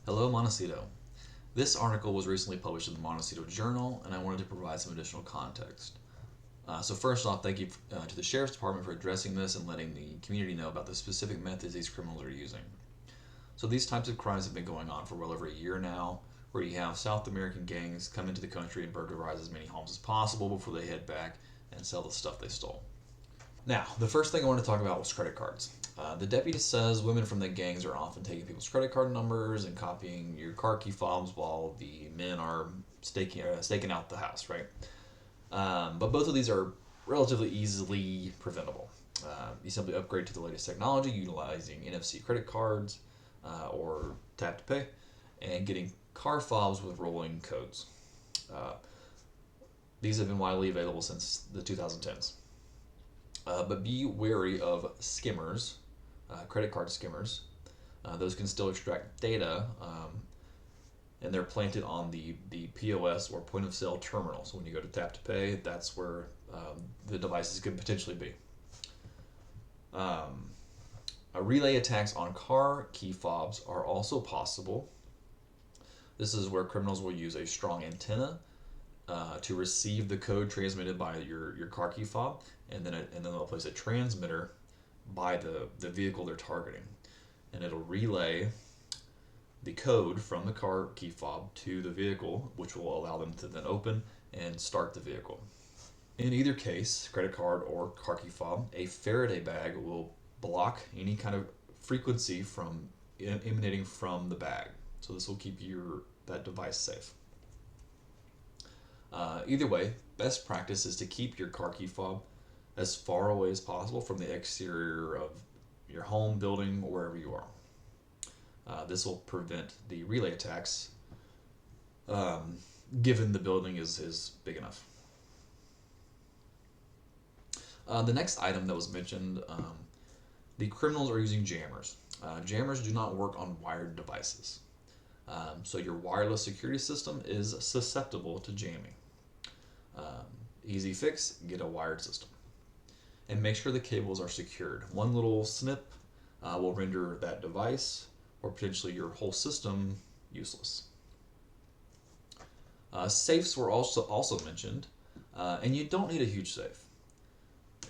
Hello, Montecito. This article was recently published in the Montecito Journal, and I wanted to provide some additional context. So first off, thank you to the Sheriff's Department for addressing this and letting the community know about the specific methods these criminals are using. So these types of crimes have been going on for well over a year now, where you have South American gangs come into the country and burglarize as many homes as possible before they head back and sell the stuff they stole. Now, the first thing I wanted to talk about was credit cards. The deputy says women from the gangs are often taking people's credit card numbers and copying your car key fobs while the men are staking out the house, right? But both of these are relatively easily preventable. You simply upgrade to the latest technology utilizing NFC credit cards or tap to pay and getting car fobs with rolling codes. These have been widely available since the 2010s. But be wary of skimmers, credit card skimmers. Those can still extract data, and they're planted on the POS or point of sale terminal. So when you go to tap to pay, that's where the devices could potentially be. Relay attacks on car key fobs are also possible. This is where criminals will use a strong antenna to receive the code transmitted by your car key fob, and then they'll place a transmitter by the vehicle they're targeting, and it'll relay the code from the car key fob to the vehicle, which will allow them to then open and start the vehicle. In either case, credit card or car key fob, a Faraday bag will block any kind of frequency from emanating from the bag. So this will keep that device safe. Either way, best practice is to keep your car key fob as far away as possible from the exterior of your home, building, or wherever you are. This will prevent the relay attacks, given the building is big enough. The next item that was mentioned, the criminals are using jammers. Jammers do not work on wired devices. So your wireless security system is susceptible to jamming. Easy fix, get a wired system. And make sure the cables are secured. One little snip will render that device or potentially your whole system useless. Safes were also mentioned, and you don't need a huge safe.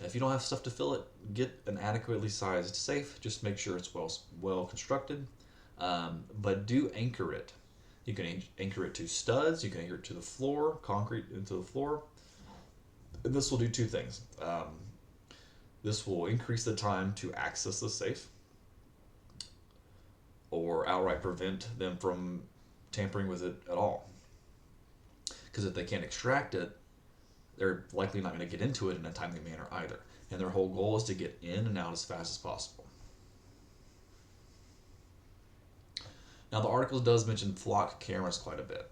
If you don't have stuff to fill it, get an adequately sized safe. Just make sure it's well constructed, but do anchor it. You can anchor it to studs, you can anchor it to the floor, concrete into the floor. And this will do two things. This will increase the time to access the safe, or outright prevent them from tampering with it at all. Because if they can't extract it, they're likely not going to get into it in a timely manner either. And their whole goal is to get in and out as fast as possible. Now, the article does mention flock cameras quite a bit.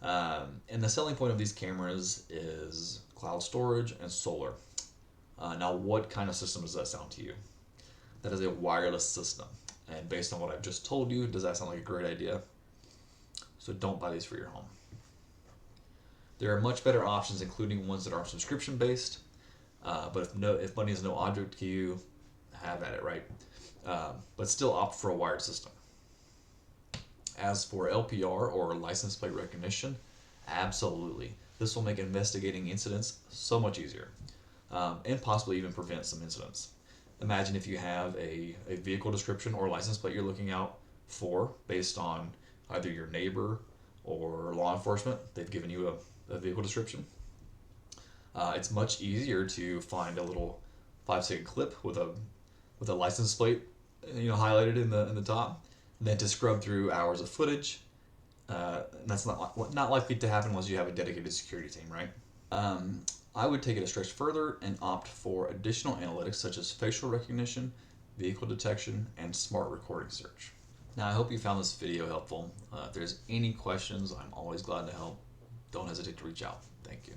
And the selling point of these cameras is cloud storage and solar. Now, what kind of system does that sound to you? That is a wireless system. And based on what I've just told you, does that sound like a great idea? So don't buy these for your home. There are much better options, including ones that are subscription based. But if money is no object to you, have at it, right? But still opt for a wired system. As for LPR or license plate recognition, absolutely. This will make investigating incidents so much easier, and possibly even prevent some incidents. Imagine if you have a vehicle description or license plate you're looking out for based on either your neighbor or law enforcement. They've given you a vehicle description. It's much easier to find a little 5-second clip with a license plate, highlighted in the top, than to scrub through hours of footage. And that's not likely to happen unless you have a dedicated security team, right? I would take it a stretch further and opt for additional analytics such as facial recognition, vehicle detection, and smart recording search. Now, I hope you found this video helpful. If there's any questions, I'm always glad to help. Don't hesitate to reach out. Thank you.